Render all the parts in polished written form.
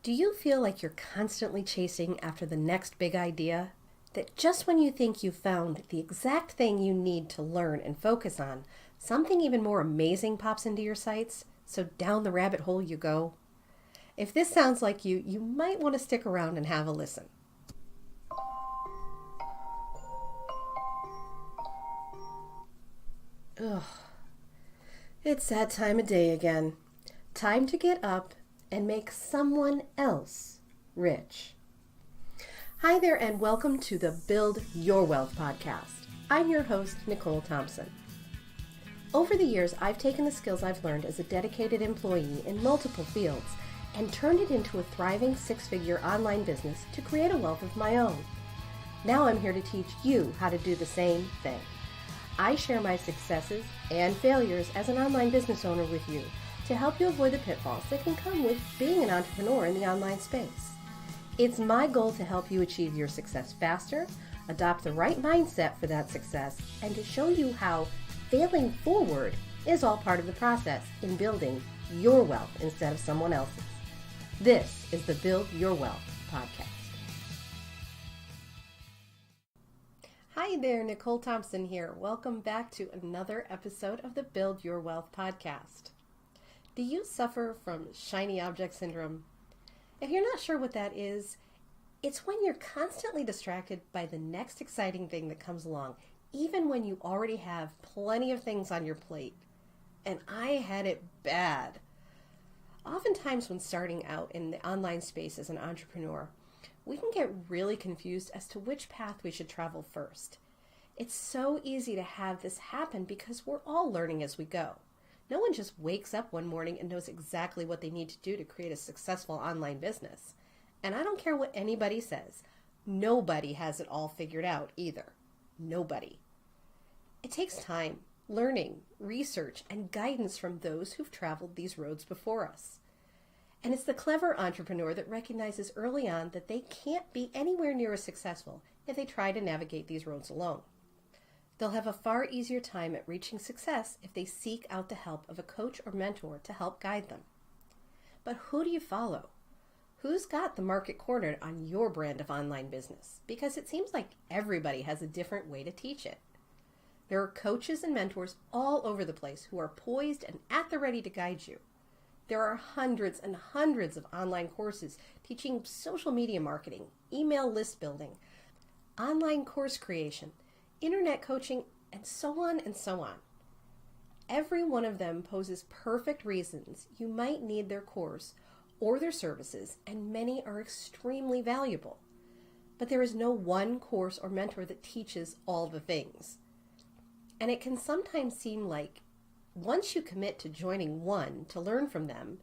Do you feel like you're constantly chasing after the next big idea? That just when you think you've found the exact thing you need to learn and focus on, something even more amazing pops into your sights, so down the rabbit hole you go? If this sounds like you might want to stick around and have a listen. Ugh. It's that time of day again. Time to get up and make someone else rich. Hi there and welcome to the Build Your Wealth podcast. I'm your host, Nicole Thompson. Over the years, I've taken the skills I've learned as a dedicated employee in multiple fields and turned it into a thriving six-figure online business to create a wealth of my own. Now I'm here to teach you how to do the same thing. I share my successes and failures as an online business owner with you to help you avoid the pitfalls that can come with being an entrepreneur in the online space. It's my goal to help you achieve your success faster, adopt the right mindset for that success, and to show you how failing forward is all part of the process in building your wealth instead of someone else's. This is the Build Your Wealth podcast. Hi there, Nicole Thompson here. Welcome back to another episode of the Build Your Wealth podcast. Do you suffer from shiny object syndrome? If you're not sure what that is, it's when you're constantly distracted by the next exciting thing that comes along, even when you already have plenty of things on your plate. And I had it bad. Oftentimes when starting out in the online space as an entrepreneur, we can get really confused as to which path we should travel first. It's so easy to have this happen because we're all learning as we go. No one just wakes up one morning and knows exactly what they need to do to create a successful online business. And I don't care what anybody says. Nobody has it all figured out either. Nobody. It takes time, learning, research, and guidance from those who've traveled these roads before us. And it's the clever entrepreneur that recognizes early on that they can't be anywhere near as successful if they try to navigate these roads alone. They'll have a far easier time at reaching success if they seek out the help of a coach or mentor to help guide them. But who do you follow? Who's got the market cornered on your brand of online business? Because it seems like everybody has a different way to teach it. There are coaches and mentors all over the place who are poised and at the ready to guide you. There are hundreds and hundreds of online courses teaching social media marketing, email list building, online course creation, internet coaching, and so on and so on. Every one of them poses perfect reasons you might need their course or their services, and many are extremely valuable. But there is no one course or mentor that teaches all the things. And it can sometimes seem like once you commit to joining one to learn from them,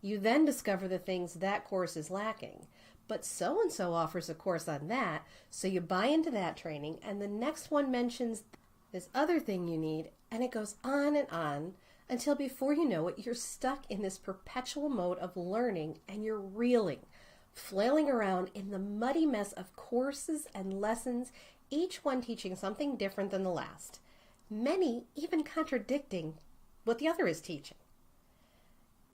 you then discover the things that course is lacking. But so-and-so offers a course on that, so you buy into that training, and the next one mentions this other thing you need, and it goes on and on until before you know it, you're stuck in this perpetual mode of learning, and you're reeling, flailing around in the muddy mess of courses and lessons, each one teaching something different than the last, many even contradicting what the other is teaching.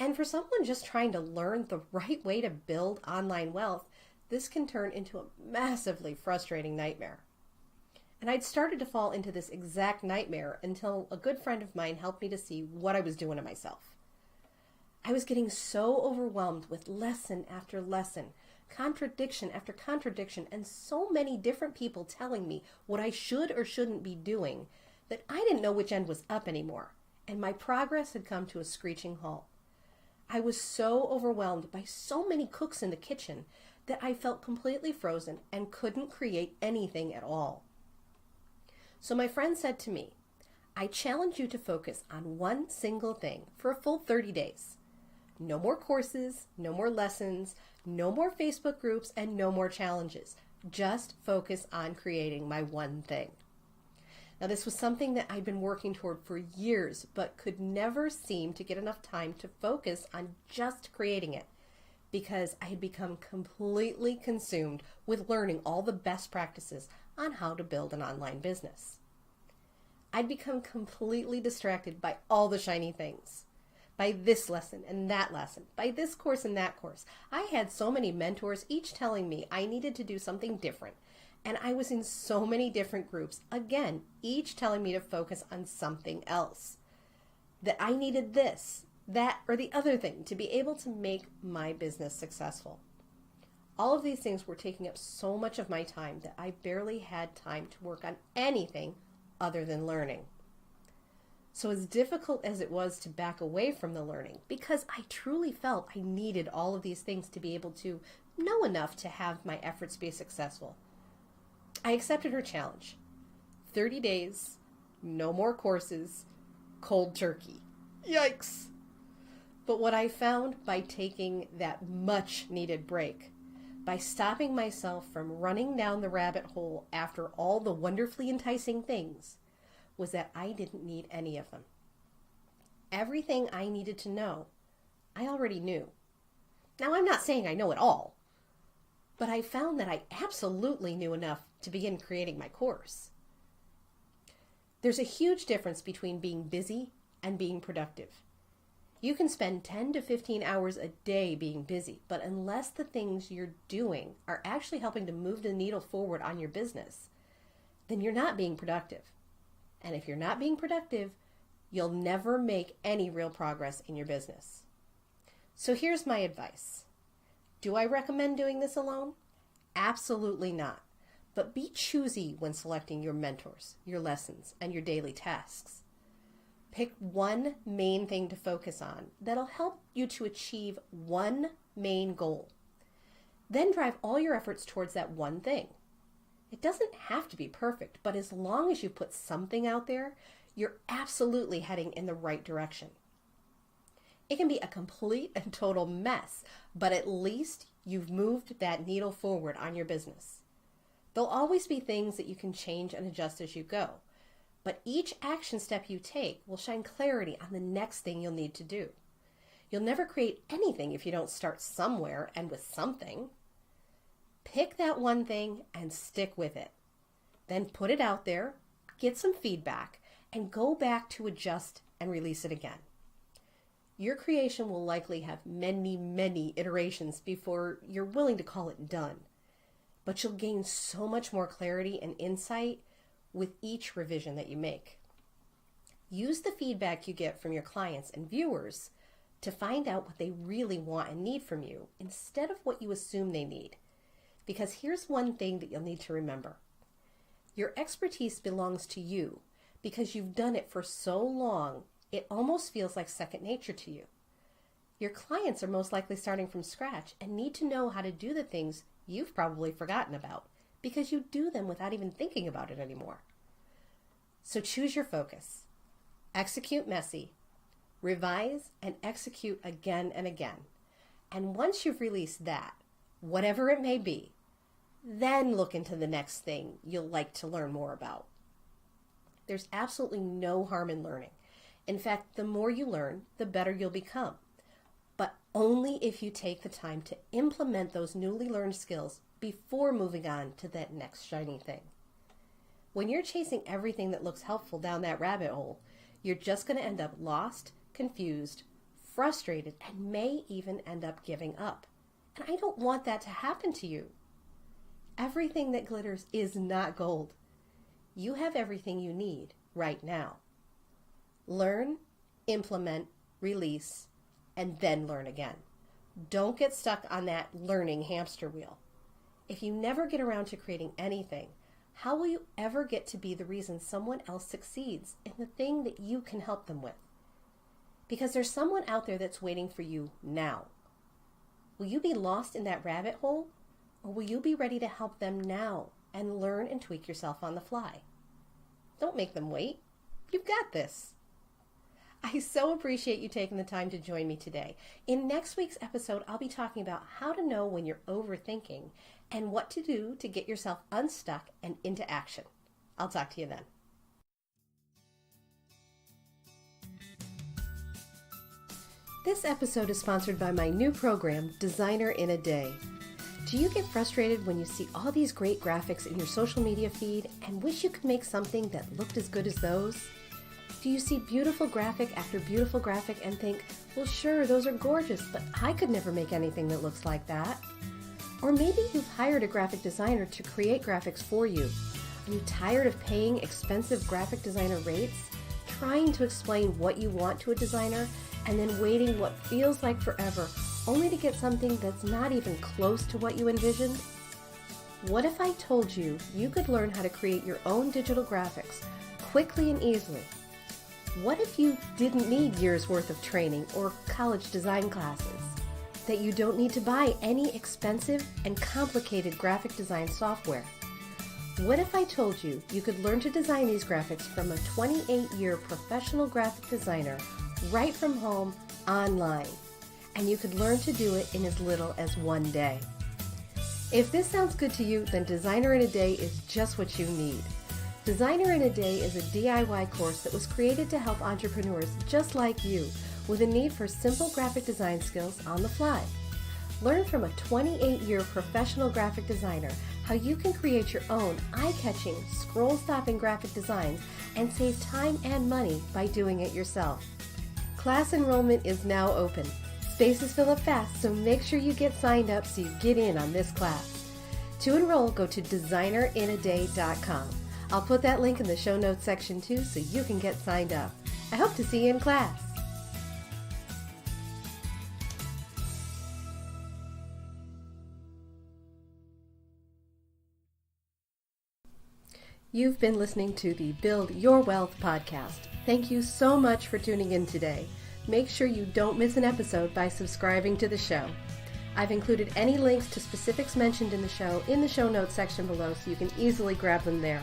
And for someone just trying to learn the right way to build online wealth, this can turn into a massively frustrating nightmare. And I'd started to fall into this exact nightmare until a good friend of mine helped me to see what I was doing to myself. I was getting so overwhelmed with lesson after lesson, contradiction after contradiction, and so many different people telling me what I should or shouldn't be doing that I didn't know which end was up anymore, and my progress had come to a screeching halt. I was so overwhelmed by so many cooks in the kitchen that I felt completely frozen and couldn't create anything at all. So my friend said to me, I challenge you to focus on one single thing for a full 30 days. No more courses, no more lessons, no more Facebook groups, and no more challenges. Just focus on creating my one thing. Now, this was something that I'd been working toward for years, but could never seem to get enough time to focus on just creating it because I had become completely consumed with learning all the best practices on how to build an online business. I'd become completely distracted by all the shiny things, by this lesson and that lesson, by this course and that course. I had so many mentors, each telling me I needed to do something different. And I was in so many different groups, again, each telling me to focus on something else. That I needed this, that, or the other thing to be able to make my business successful. All of these things were taking up so much of my time that I barely had time to work on anything other than learning. So as difficult as it was to back away from the learning, because I truly felt I needed all of these things to be able to know enough to have my efforts be successful, I accepted her challenge. 30 days, no more courses, cold turkey. Yikes! But what I found by taking that much needed break, by stopping myself from running down the rabbit hole after all the wonderfully enticing things, was that I didn't need any of them. Everything I needed to know, I already knew. Now, I'm not saying I know it all, but I found that I absolutely knew enough to begin creating my course. There's a huge difference between being busy and being productive. You can spend 10 to 15 hours a day being busy, but unless the things you're doing are actually helping to move the needle forward on your business, then you're not being productive. And if you're not being productive, you'll never make any real progress in your business. So here's my advice. Do I recommend doing this alone? Absolutely not. But be choosy when selecting your mentors, your lessons, and your daily tasks. Pick one main thing to focus on that'll help you to achieve one main goal. Then drive all your efforts towards that one thing. It doesn't have to be perfect, but as long as you put something out there, you're absolutely heading in the right direction. It can be a complete and total mess, but at least you've moved that needle forward on your business. There'll always be things that you can change and adjust as you go, but each action step you take will shine clarity on the next thing you'll need to do. You'll never create anything if you don't start somewhere and with something. Pick that one thing and stick with it. Then put it out there, get some feedback, and go back to adjust and release it again. Your creation will likely have many, many iterations before you're willing to call it done. But you'll gain so much more clarity and insight with each revision that you make. Use the feedback you get from your clients and viewers to find out what they really want and need from you instead of what you assume they need. Because here's one thing that you'll need to remember. Your expertise belongs to you because you've done it for so long, it almost feels like second nature to you. Your clients are most likely starting from scratch and need to know how to do the things you've probably forgotten about because you do them without even thinking about it anymore. So choose your focus. Execute messy. Revise and execute again and again. And once you've released that, whatever it may be, then look into the next thing you'll like to learn more about. There's absolutely no harm in learning. In fact, the more you learn, the better you'll become. But only if you take the time to implement those newly learned skills before moving on to that next shiny thing. When you're chasing everything that looks helpful down that rabbit hole, you're just going to end up lost, confused, frustrated, and may even end up giving up. And I don't want that to happen to you. Everything that glitters is not gold. You have everything you need right now. Learn, implement, release, and then learn again. Don't get stuck on that learning hamster wheel. If you never get around to creating anything, how will you ever get to be the reason someone else succeeds in the thing that you can help them with? Because there's someone out there that's waiting for you now. Will you be lost in that rabbit hole, or will you be ready to help them now and learn and tweak yourself on the fly? Don't make them wait. You've got this. I so appreciate you taking the time to join me today. In next week's episode, I'll be talking about how to know when you're overthinking and what to do to get yourself unstuck and into action. I'll talk to you then. This episode is sponsored by my new program, Designer in a Day. Do you get frustrated when you see all these great graphics in your social media feed and wish you could make something that looked as good as those? Do you see beautiful graphic after beautiful graphic and think, well, sure, those are gorgeous, but I could never make anything that looks like that? Or maybe you've hired a graphic designer to create graphics for you. Are you tired of paying expensive graphic designer rates, trying to explain what you want to a designer, and then waiting what feels like forever, only to get something that's not even close to what you envisioned? What if I told you you could learn how to create your own digital graphics quickly and easily? What if you didn't need years worth of training or college design classes? That you don't need to buy any expensive and complicated graphic design software? What if I told you you could learn to design these graphics from a 28-year professional graphic designer right from home online, and you could learn to do it in as little as one day? If this sounds good to you, then Designer in a Day is just what you need. Designer in a Day is a DIY course that was created to help entrepreneurs just like you with a need for simple graphic design skills on the fly. Learn from a 28-year professional graphic designer how you can create your own eye-catching, scroll-stopping graphic designs and save time and money by doing it yourself. Class enrollment is now open. Spaces fill up fast, so make sure you get signed up so you get in on this class. To enroll, go to designerinadaday.com. I'll put that link in the show notes section too so you can get signed up. I hope to see you in class. You've been listening to the Build Your Wealth podcast. Thank you so much for tuning in today. Make sure you don't miss an episode by subscribing to the show. I've included any links to specifics mentioned in the show notes section below so you can easily grab them there.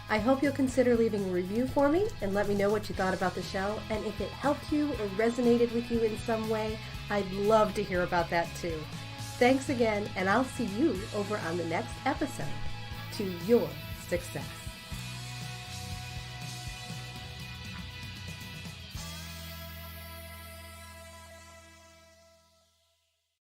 I hope you'll consider leaving a review for me and let me know what you thought about the show, and if it helped you or resonated with you in some way, I'd love to hear about that too. Thanks again, and I'll see you over on the next episode. To your success.